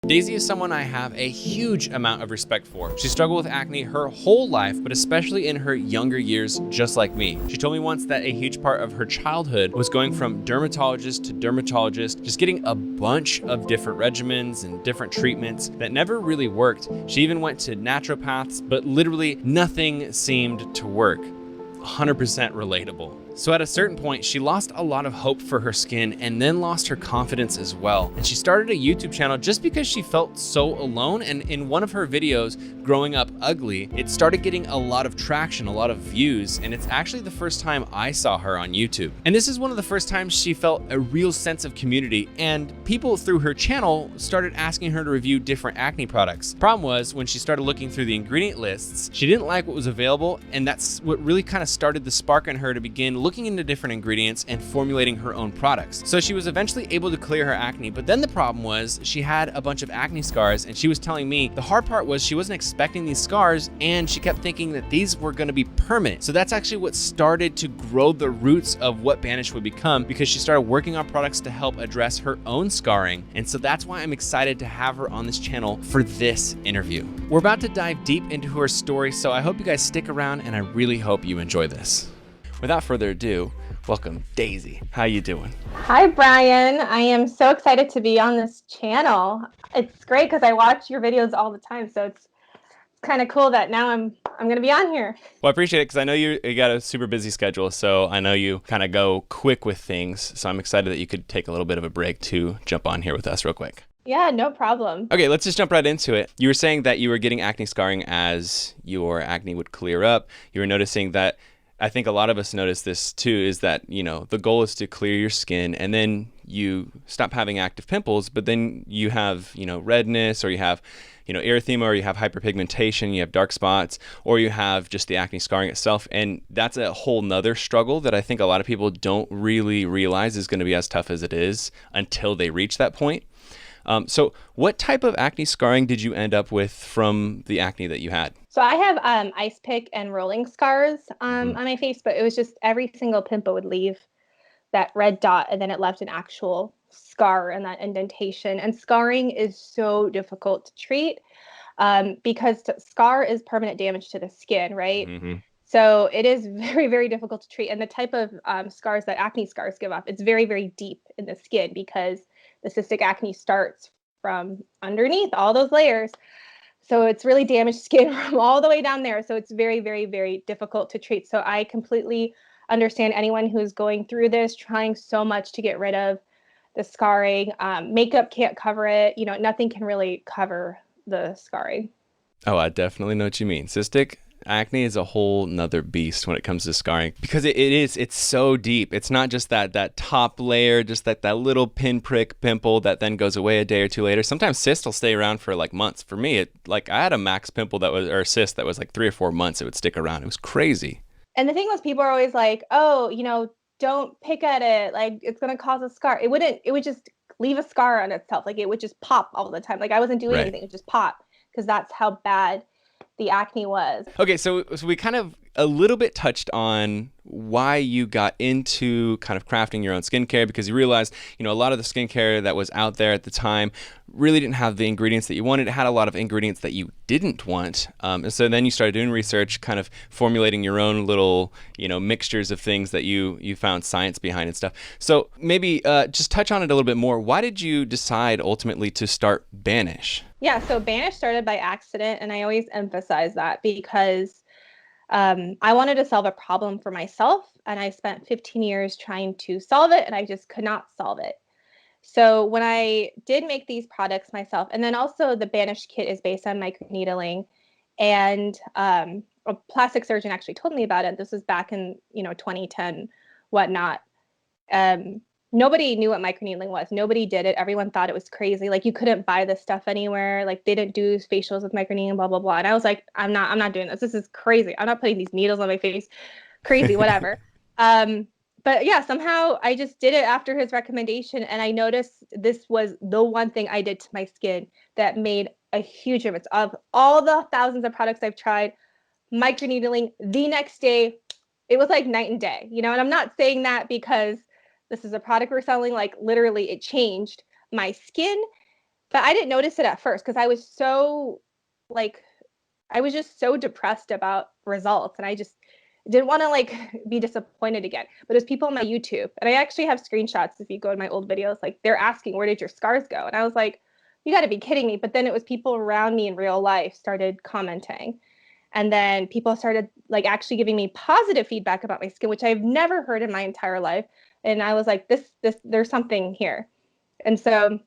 Daisy is someone I have a huge amount of respect for. She struggled with acne her whole life, but especially in her younger years, just like me. She told me once that a huge part of her childhood was going from dermatologist to dermatologist, just getting a bunch of different regimens and different treatments that never really worked. She even went to naturopaths, but literally nothing seemed to work. 100% relatable. So at a certain point, she lost a lot of hope for her skin and then lost her confidence as well. And she started a YouTube channel just because she felt so alone. And in one of her videos, Growing Up Ugly, it started getting a lot of traction, a lot of views. And it's actually the first time I saw her on YouTube. And this is one of the first times she felt a real sense of community. And people through her channel started asking her to review different acne products. Problem was, when she started looking through the ingredient lists, she didn't like what was available. And that's what really kind of started the spark in her to begin looking into different ingredients and formulating her own products. So she was eventually able to clear her acne, but then the problem was she had a bunch of acne scars, and she was telling me the hard part was she wasn't expecting these scars, and she kept thinking that these were going to be permanent. So that's actually what started to grow the roots of what Banish would become, because she started working on products to help address her own scarring. And so that's why I'm excited to have her on this channel for this interview. We're about to dive deep into her story, so I hope you guys stick around, and I really hope you enjoy this. Without further ado, welcome Daisy. How you doing? Hi, Brian. I am so excited to be on this channel. It's great because I watch your videos all the time, so it's kind of cool that now I'm going to be on here. Well, I appreciate it because I know you got a super busy schedule, so I know you kind of go quick with things. So I'm excited that you could take a little bit of a break to jump on here with us real quick. Yeah, no problem. Okay, let's just jump right into it. You were saying that you were getting acne scarring as your acne would clear up. You were noticing that, I think a lot of us notice this too, is that, you know, the goal is to clear your skin and then you stop having active pimples, but then you have, you know, redness, or you have, you know, erythema, or you have hyperpigmentation, you have dark spots, or you have just the acne scarring itself. And that's a whole nother struggle that I think a lot of people don't really realize is going to be as tough as it is until they reach that point. So what type of acne scarring did you end up with from the acne that you had? So I have ice pick and rolling scars on my face, but it was just every single pimple would leave that red dot, and then it left an actual scar and that indentation. And scarring is so difficult to treat because scar is permanent damage to the skin, right? So it is very, very difficult to treat. And the type of scars that acne scars give off, it's very, very deep in the skin because the cystic acne starts from underneath all those layers. So it's really damaged skin from all the way down there. So it's very, very, very difficult to treat. So I completely understand anyone who's going through this, trying so much to get rid of the scarring. Makeup can't cover it. You know, nothing can really cover the scarring. Oh, I definitely know what you mean. Cystic acne is a whole nother beast when it comes to scarring, because it's so deep. It's not just that top layer, just that little pinprick pimple that then goes away a day or two later. Sometimes cysts will stay around for like months. For me, I had a max pimple or cyst that was like 3 or 4 months. It would stick around. It was crazy. And the thing was, people are always like, oh, you know, don't pick at it. Like, it's going to cause a scar. It would just leave a scar on itself. Like, it would just pop all the time. Like, I wasn't doing anything. It would just pop because that's how bad the acne was. Okay, so we kind of a little bit touched on why you got into kind of crafting your own skincare, because you realized, you know, a lot of the skincare that was out there at the time really didn't have the ingredients that you wanted. It had a lot of ingredients that you didn't want. And so then you started doing research, kind of formulating your own little, you know, mixtures of things that you found science behind and stuff. So maybe just touch on it a little bit more. Why did you decide ultimately to start Banish? Yeah, so Banish started by accident, and I always emphasize that because I wanted to solve a problem for myself, and I spent 15 years trying to solve it, and I just could not solve it. So when I did make these products myself, and then also the Banish kit is based on microneedling, and a plastic surgeon actually told me about it. This was back in 2010, whatnot. Nobody knew what microneedling was. Nobody did it. Everyone thought it was crazy. Like, you couldn't buy this stuff anywhere. Like, they didn't do facials with microneedling, blah, blah, blah. And I was like, I'm not doing this. This is crazy. I'm not putting these needles on my face. Crazy, whatever. But yeah, somehow I just did it after his recommendation. And I noticed this was the one thing I did to my skin that made a huge difference. Of all the thousands of products I've tried, microneedling the next day, it was like night and day, you know? And I'm not saying that because this is a product we're selling. Like, literally, it changed my skin. But I didn't notice it at first because I was so like I was just so depressed about results and I just didn't want to like be disappointed again. But it's people on my YouTube and I actually have screenshots if you go to my old videos, like they're asking where did your scars go? And I was like, you got to be kidding me. But then it was people around me in real life started commenting. And then people started like actually giving me positive feedback about my skin, which I've never heard in my entire life. And I was like, this, there's something here. And so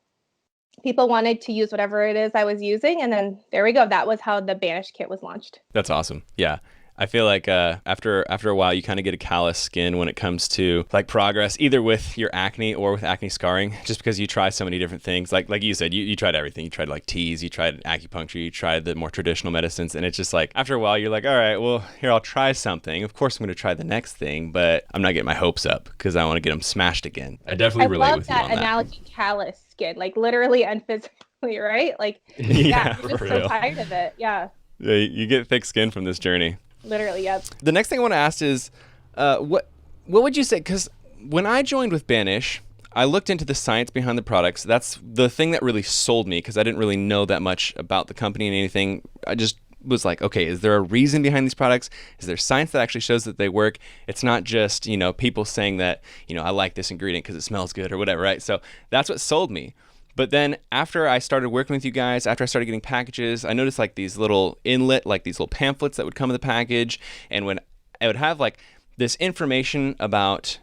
people wanted to use whatever it is I was using. And then there we go. That was how the Banish kit was launched. That's awesome. Yeah. I feel like after a while, you kind of get a callous skin when it comes to like progress, either with your acne or with acne scarring, just because you try so many different things. Like you said, you tried everything. You tried like teas, you tried acupuncture, you tried the more traditional medicines, and it's just like after a while, you're like, all right, well, here I'll try something. Of course, I'm going to try the next thing, but I'm not getting my hopes up because I want to get them smashed again. I definitely I relate love with you on that that. analogy, callous skin, like literally and physically, right? Like, yeah, Yeah, you're for just so real. tired of it. Yeah, Yeah, you get thick skin from this journey. literally. Yep. The next thing I want to ask is, what would you say? Because when I joined with Banish, I looked into the science behind the products. That's the thing that really sold me because I didn't really know that much about the company and anything. I just was like, okay, is there a reason behind these products? Is there science that actually shows that they work? It's not just, people saying that, I like this ingredient because it smells good or whatever, right? So that's what sold me. But then after I started working with you guys, after I started getting packages, I noticed like these little inlet, like these little pamphlets that would come in the package. And when I would have like this information about,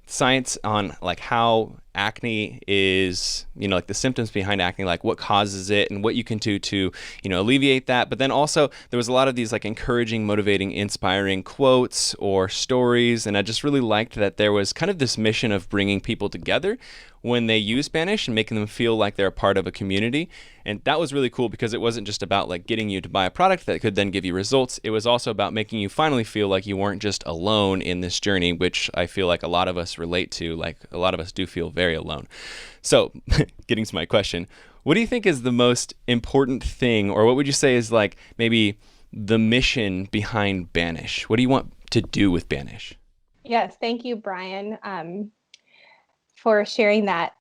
science on like how acne is, like the symptoms behind acne, like what causes it and what you can do to, alleviate that. But then also there was a lot of these like encouraging, motivating, inspiring quotes or stories. And I just really liked that there was kind of this mission of bringing people together when they use Banish and making them feel like they're a part of a community. And that was really cool because it wasn't just about like getting you to buy a product that could then give you results. It was also about making you finally feel like you weren't just alone in this journey, which I feel like a lot of us relate to. Like a lot of us do feel very alone. So getting to my question, what do you think is the most important thing, or what would you say is like maybe the mission behind Banish? What do you want to do with Banish? Yes. Thank you, Brian, for sharing that.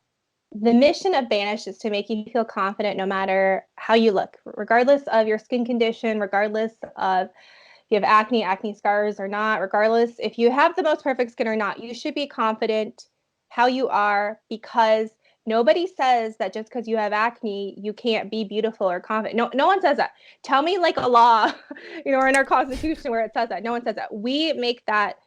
The mission of Banish is to make you feel confident no matter how you look, regardless of your skin condition, regardless of if you have acne, acne scars or not, regardless if you have the most perfect skin or not, you should be confident how you are because nobody says that just because you have acne, you can't be beautiful or confident. No, no one says that. Tell me like a law, or in our constitution where it says that. No one says that. We make that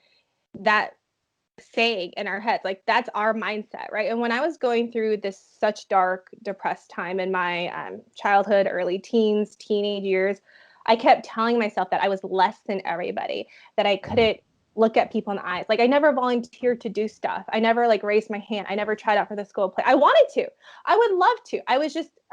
saying in our heads, like that's our mindset, right? And when I was going through this such dark depressed time in my childhood, early teens, teenage years, I kept telling myself that I was less than everybody, that I couldn't look at people in the eyes. Like I never volunteered to do stuff, I never like raised my hand, I never tried out for the school play. I wanted to, I would love to, I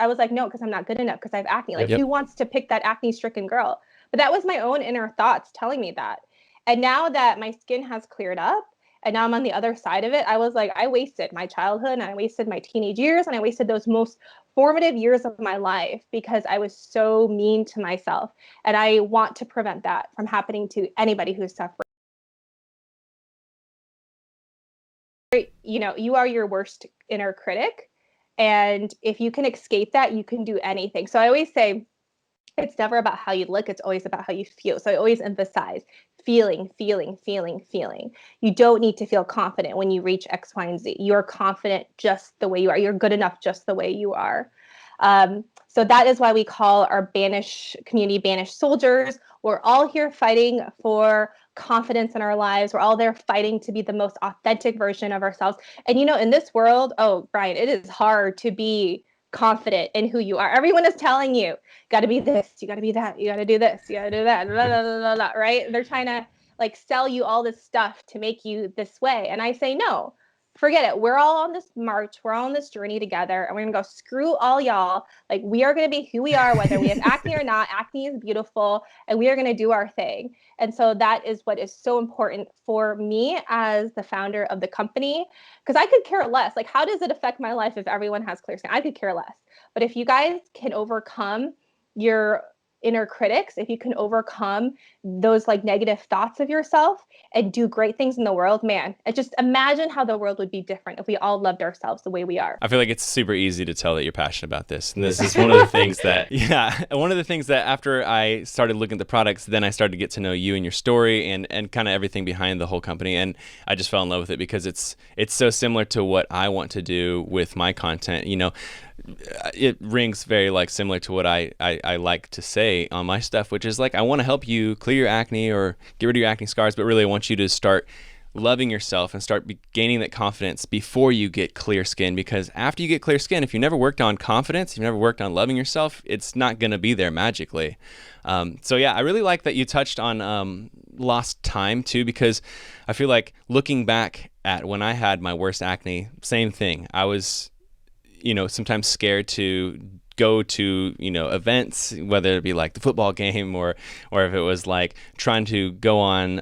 was like, no, because I'm not good enough because I have acne. Like Yep. who wants to pick that acne stricken girl? But that was my own inner thoughts telling me that. And now that my skin has cleared up and now I'm on the other side of it, I was like, I wasted my childhood and I wasted my teenage years and I wasted those most formative years of my life because I was so mean to myself. And I want to prevent that from happening to anybody who's suffering. You are your worst inner critic. And if you can escape that, you can do anything. So I always say, it's never about how you look, it's always about how you feel. So I always emphasize feeling, feeling, feeling, feeling. You don't need to feel confident when you reach X, Y, and Z. You're confident just the way you are. You're good enough just the way you are. So that is why we call our Banish community Banish soldiers. We're all here fighting for confidence in our lives. We're all there fighting to be the most authentic version of ourselves. And in this world, oh, Brian, it is hard to be confident in who you are. Everyone is telling you, got to be this, you got to be that, you got to do this, you got to do that, blah, blah, blah, blah, blah, right? They're trying to like sell you all this stuff to make you this way. And I say, no, forget it. We're all on this march. We're all on this journey together. And we're going to go screw all y'all. Like we are going to be who we are, whether we have acne or not. Acne is beautiful and we are going to do our thing. And so that is what is so important for me as the founder of the company, because I could care less. Like, how does it affect my life if everyone has clear skin? I could care less. But if you guys can overcome your inner critics, if you can overcome those like negative thoughts of yourself and do great things in the world, man, just imagine how the world would be different if we all loved ourselves the way we are. I feel like it's super easy to tell that you're passionate about this. And this is one of the things that, yeah, one of the things that after I started looking at the products, then I started to get to know you and your story and kind of everything behind the whole company. And I just fell in love with it because it's so similar to what I want to do with my content. You know, it rings very like similar to what I like to say on my stuff, which is like, I want to help you clear your acne or get rid of your acne scars, but really I want you to start loving yourself and start gaining that confidence before you get clear skin. Because after you get clear skin, if you never worked on confidence, you've never worked on loving yourself, it's not going to be there magically. So yeah, I really like that you touched on lost time too, because I feel like looking back at when I had my worst acne, same thing. I was, sometimes scared to go to, events, whether it be like the football game or if it was like trying to go on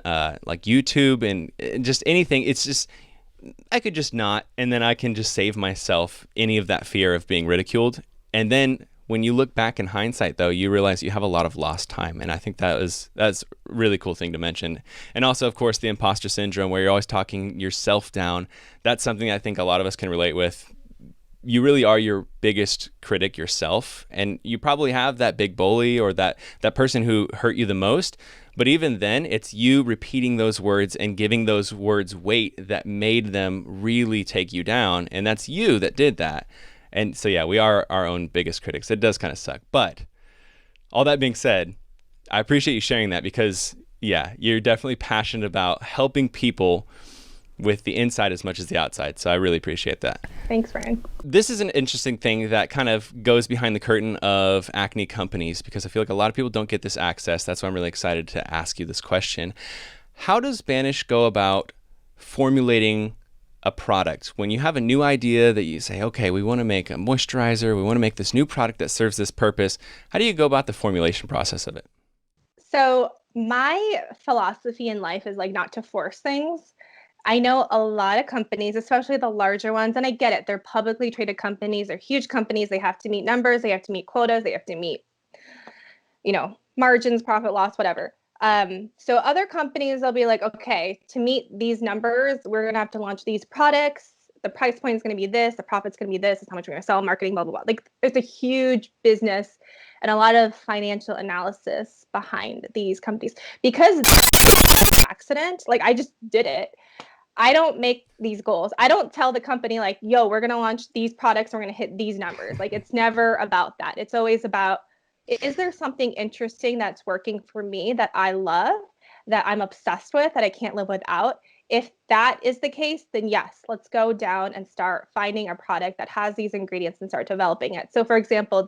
like YouTube and just anything. It's just, I could just not, and then I can just save myself any of that fear of being ridiculed. And then when you look back in hindsight, though, you realize you have a lot of lost time. And I think that's a really cool thing to mention. And also, of course, the imposter syndrome, where you're always talking yourself down. That's something I think a lot of us can relate with. You really are your biggest critic yourself, and you probably have that big bully or that person who hurt you the most. But even then, it's you repeating those words and giving those words weight that made them really take you down. And that's you that did that. And so, yeah, we are our own biggest critics. It does kind of suck. But all that being said, I appreciate you sharing that because, yeah, you're definitely passionate about helping people with the inside as much as the outside. So I really appreciate that. Thanks, Ryan. This is an interesting thing that kind of goes behind the curtain of acne companies, because I feel like a lot of people don't get this access. That's why I'm really excited to ask you this question. How does Banish go about formulating a product when you have a new idea that you say, okay, we want to make a moisturizer, we want to make this new product that serves this purpose? How do you go about the formulation process of it? So my philosophy in life is like not to force things. I know a lot of companies, especially the larger ones, and I get it. They're publicly traded companies. They're huge companies. They have to meet numbers. They have to meet quotas. They have to meet, margins, profit loss, whatever. So other companies, they'll be like, okay, to meet these numbers, we're going to have to launch these products. The price point is going to be this. The profit's going to be this. Is how much we're going to sell, marketing, blah, blah, blah. Like there's a huge business and a lot of financial analysis behind these companies. Because it's an accident, like I just did it. I don't make these goals. I don't tell the company like, yo, we're going to launch these products. We're going to hit these numbers. Like it's never about that. It's always about, is there something interesting that's working for me that I love, that I'm obsessed with, that I can't live without? If that is the case, then yes, let's go down and start finding a product that has these ingredients and start developing it. So for example,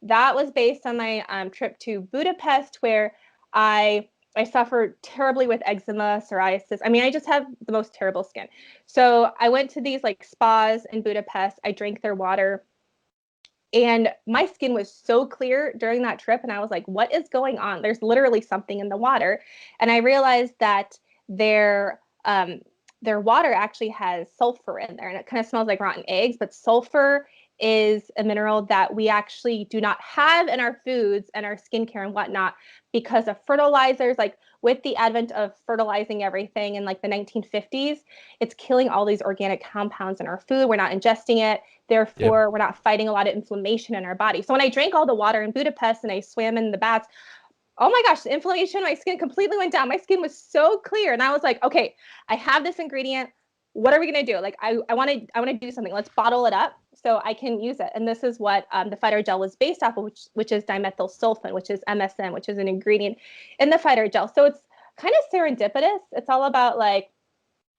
that was based on my trip to Budapest, where I suffered terribly with eczema, psoriasis. I mean, I just have the most terrible skin. So I went to these like spas in Budapest. I drank their water. And my skin was so clear during that trip. And I was like, what is going on? There's literally something in the water. And I realized that their water actually has sulfur in there. And it kind of smells like rotten eggs. But sulfur is a mineral that we actually do not have in our foods and our skincare and whatnot because of fertilizers. Like with the advent of fertilizing everything in like the 1950s, it's killing all these organic compounds in our food. We're not ingesting it. Therefore, We're not fighting a lot of inflammation in our body. So when I drank all the water in Budapest and I swam in the baths, oh my gosh, the inflammation in my skin completely went down. My skin was so clear. And I was like, okay, I have this ingredient. What are we going to do? Like, I want to do something. Let's bottle it up so I can use it. And this is what the fighter gel was based off of, which is dimethylsulfone, which is MSM, which is an ingredient in the fighter gel. So it's kind of serendipitous. It's all about like,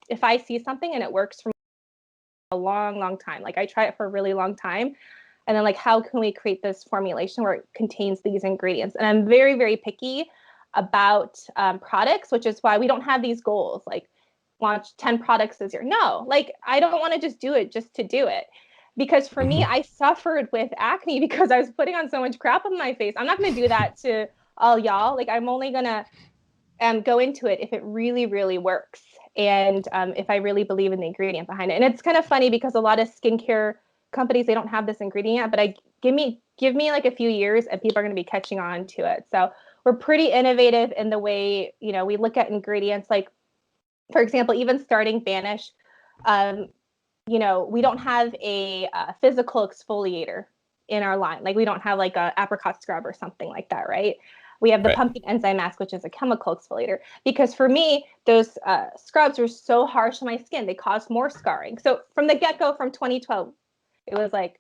if I see something and it works for me a long, long time, like I try it for a really long time. And then like, how can we create this formulation where it contains these ingredients? And I'm very, very picky about products, which is why we don't have these goals. Like, launch 10 products this year. No, like I don't want to just do it just to do it. Because for me, I suffered with acne because I was putting on so much crap on my face. I'm not going to do that to all y'all. Like I'm only going to go into it if it really, really works. And if I really believe in the ingredient behind it. And it's kind of funny because a lot of skincare companies, they don't have this ingredient, but give me like a few years and people are going to be catching on to it. So we're pretty innovative in the way, we look at ingredients. Like, for example, even starting Banish, um, we don't have a physical exfoliator in our line. Like we don't have like a apricot scrub or something like that, right? We have the Right. pumpkin enzyme mask, which is a chemical exfoliator. Because for me, those scrubs were so harsh on my skin; they caused more scarring. So from the get-go, from 2012, it was like,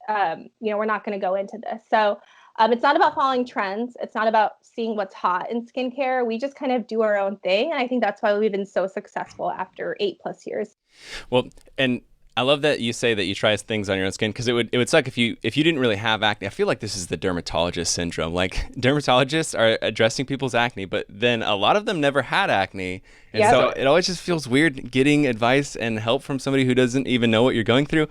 we're not going to go into this. So it's not about following trends. It's not about seeing what's hot in skincare. We just kind of do our own thing. And I think that's why we've been so successful after 8+ years. Well, and I love that you say that you try things on your own skin, because it would suck if you didn't really have acne. I feel like this is the dermatologist syndrome. Like dermatologists are addressing people's acne, but then a lot of them never had acne. And Yep. so it always just feels weird getting advice and help from somebody who doesn't even know what you're going through.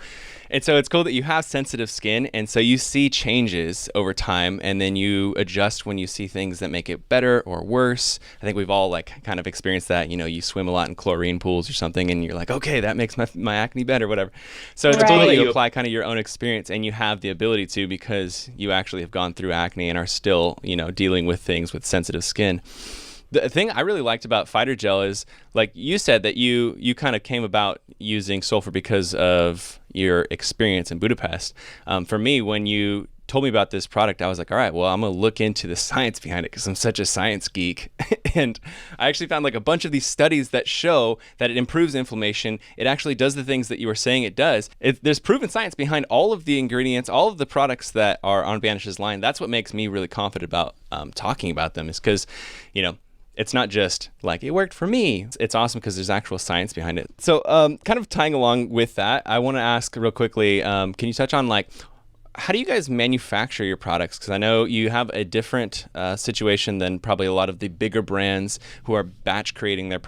And so it's cool that you have sensitive skin, and so you see changes over time, and then you adjust when you see things that make it better or worse. I think we've all like kind of experienced that. You swim a lot in chlorine pools or something, and you're like, okay, that makes my acne better, whatever. So it's cool that Right. you apply kind of your own experience, and you have the ability to, because you actually have gone through acne and are still, dealing with things with sensitive skin. The thing I really liked about Fighter Gel is, like you said, that you kind of came about using sulfur because of your experience in Budapest. For me, when you told me about this product, I was like, all right, well, I'm going to look into the science behind it because I'm such a science geek. And I actually found like a bunch of these studies that show that it improves inflammation. It actually does the things that you were saying it does. There's proven science behind all of the ingredients, all of the products that are on Banish's line. That's what makes me really confident about talking about them, is because, it's not just like it worked for me. It's awesome because there's actual science behind it. So kind of tying along with that, I want to ask real quickly, can you touch on like, how do you guys manufacture your products? Because I know you have a different situation than probably a lot of the bigger brands who are batch creating their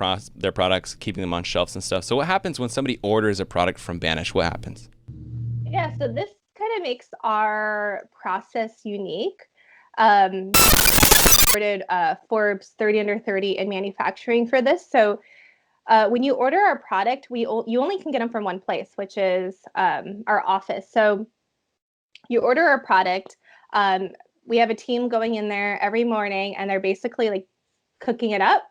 products, keeping them on shelves and stuff. So what happens when somebody orders a product from Banish? What happens? Yeah, so this kind of makes our process unique. Awarded Forbes 30 under 30 in manufacturing for this. So when you order our product, you only can get them from one place, which is our office. So you order our product. We have a team going in there every morning, and they're basically like cooking it up,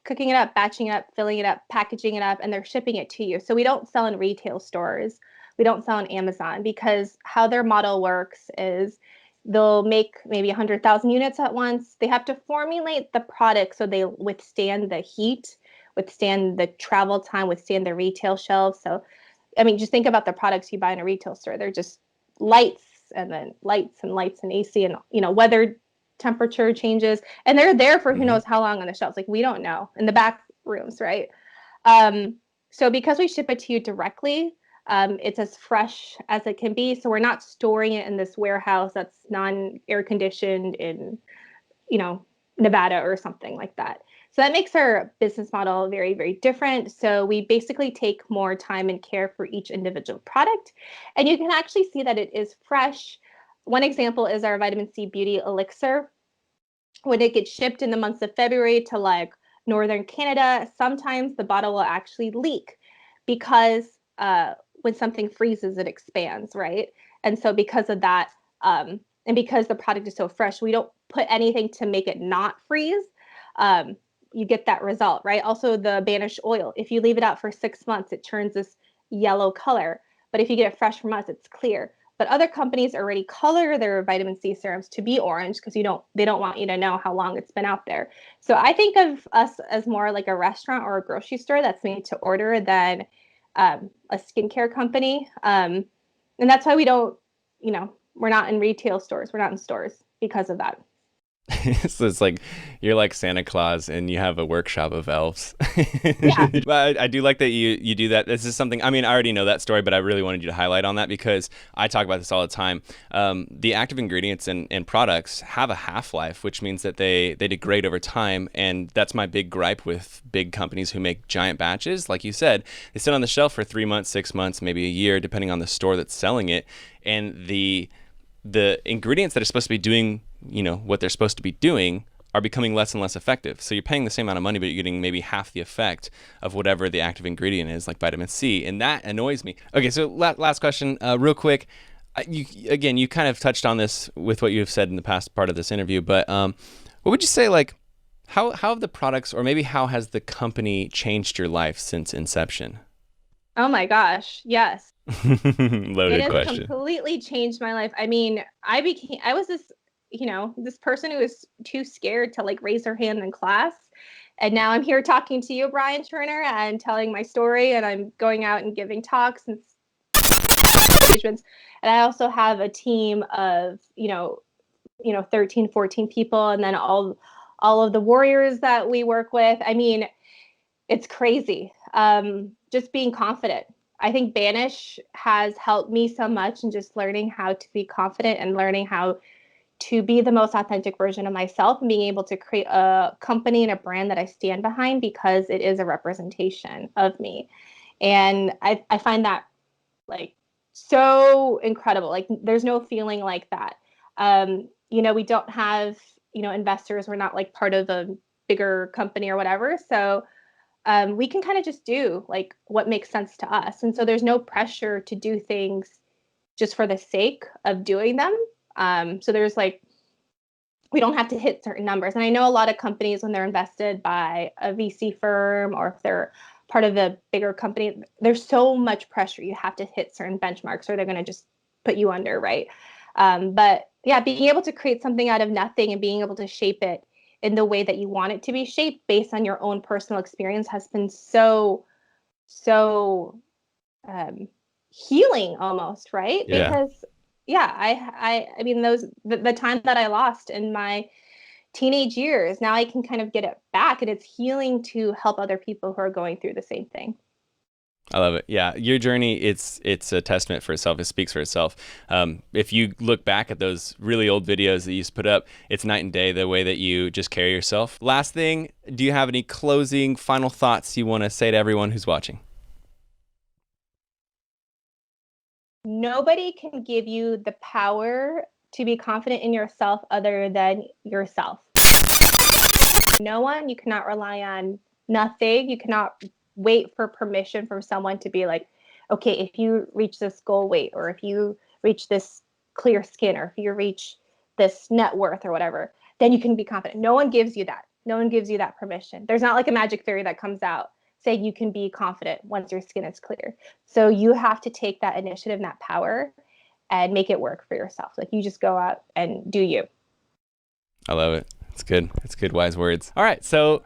batching it up, filling it up, packaging it up, and they're shipping it to you. So we don't sell in retail stores. We don't sell on Amazon, because how their model works is they'll make maybe 100,000 units at once. They have to formulate the product so they withstand the heat, withstand the travel time, withstand the retail shelves. So, I mean, just think about the products you buy in a retail store. They're just lights and then lights and AC and, weather, temperature changes. And they're there for who knows how long on the shelves. Like, we don't know, in the back rooms, right? So because we ship it to you directly, it's as fresh as it can be. So we're not storing it in this warehouse that's non-air conditioned in, Nevada or something like that. So that makes our business model very, very different. So we basically take more time and care for each individual product. And you can actually see that it is fresh. One example is our vitamin C beauty elixir. When it gets shipped in the months of February to like northern Canada, sometimes the bottle will actually leak because when something freezes, it expands, right? And so because of that, and because the product is so fresh, we don't put anything to make it not freeze. You get that result, right? Also, the Banish oil, if you leave it out for 6 months, it turns this yellow color. But if you get it fresh from us, it's clear. But other companies already color their vitamin C serums to be orange because they don't want you to know how long it's been out there. So I think of us as more like a restaurant or a grocery store that's made to order than a skincare company. And that's why we don't, we're not in retail stores. We're not in stores because of that. So it's like you're like Santa Claus and you have a workshop of elves. Yeah. But I do like that you do that. This is something, I mean, I already know that story, but I really wanted you to highlight on that because I talk about this all the time. The active ingredients and products have a half-life, which means that they degrade over time. And that's my big gripe with big companies who make giant batches. Like you said, they sit on the shelf for 3 months, 6 months, maybe a year, depending on the store that's selling it. And the ingredients that are supposed to be doing, what they're supposed to be doing are becoming less and less effective. So you're paying the same amount of money, but you're getting maybe half the effect of whatever the active ingredient is, like vitamin C. And that annoys me. Okay, so last question, real quick. Again, you kind of touched on this with what you've said in the past part of this interview, but what would you say, like, how have the products, or maybe how has the company changed your life since inception? Oh my gosh, yes. It Loaded has question. completely changed my life. I mean, I was this, this person who was too scared to like raise her hand in class. And now I'm here talking to you, Brian Turner, and telling my story, and I'm going out and giving talks and engagements. And I also have a team of, 13, 14 people, and then all of the warriors that we work with. I mean, it's crazy. Just being confident. I think Banish has helped me so much in just learning how to be confident and learning how to be the most authentic version of myself and being able to create a company and a brand that I stand behind because it is a representation of me. And I find that like so incredible. Like there's no feeling like that. We don't have, investors. We're not like part of a bigger company or whatever. So we can kind of just do like what makes sense to us. And so there's no pressure to do things just for the sake of doing them. So there's like, we don't have to hit certain numbers. And I know a lot of companies, when they're invested by a VC firm or if they're part of a bigger company, there's so much pressure. You have to hit certain benchmarks or they're going to just put you under, right? But yeah, being able to create something out of nothing and being able to shape it in the way that you want it to be shaped based on your own personal experience has been so healing almost, right? Yeah. Because yeah, I mean the time that I lost in my teenage years, now I can kind of get it back, and it's healing to help other people who are going through the same thing. I love it. Yeah, your journey, it's a testament for itself. It speaks for itself. If you look back at those really old videos that you used to put up, it's night and day the way that you just carry yourself. Last thing, do you have any closing final thoughts you want to say to everyone who's watching? Nobody can give you the power to be confident in yourself other than yourself. No one, you cannot rely on nothing. You cannot wait for permission from someone to be like, okay, if you reach this goal weight, or if you reach this clear skin, or if you reach this net worth or whatever, then you can be confident. No one gives you that. No one gives you that permission. There's not like a magic fairy that comes out saying you can be confident once your skin is clear. So you have to take that initiative and that power and make it work for yourself. Like you just go out and do you. I love it. It's good. It's good, wise words. All right, so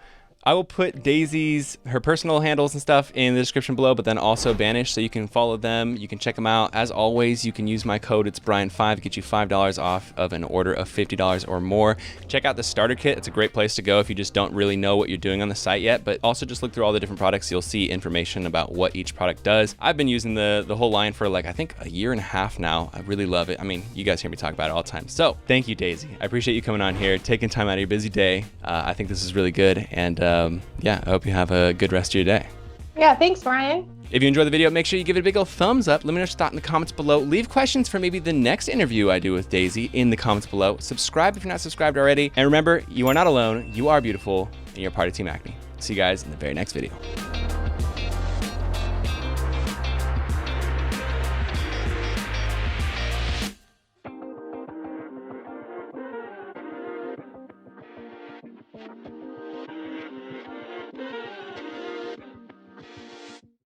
I will put Daisy's, her personal handles and stuff in the description below, but then also Banish, so you can follow them. You can check them out. As always, you can use my code. It's Brian5, get you $5 off of an order of $50 or more. Check out the starter kit. It's a great place to go if you just don't really know what you're doing on the site yet, but also just look through all the different products. You'll see information about what each product does. I've been using the whole line for like, I think a year and a half now. I really love it. I mean, you guys hear me talk about it all the time. So thank you, Daisy. I appreciate you coming on here, taking time out of your busy day. I think this is really good. And yeah, I hope you have a good rest of your day. Yeah, thanks, Brian. If you enjoyed the video, make sure you give it a big old thumbs up. Let me know your thought in the comments below. Leave questions for maybe the next interview I do with Daisy in the comments below. Subscribe if you're not subscribed already. And remember, you are not alone. You are beautiful, and you're part of Team Acne. See you guys in the very next video.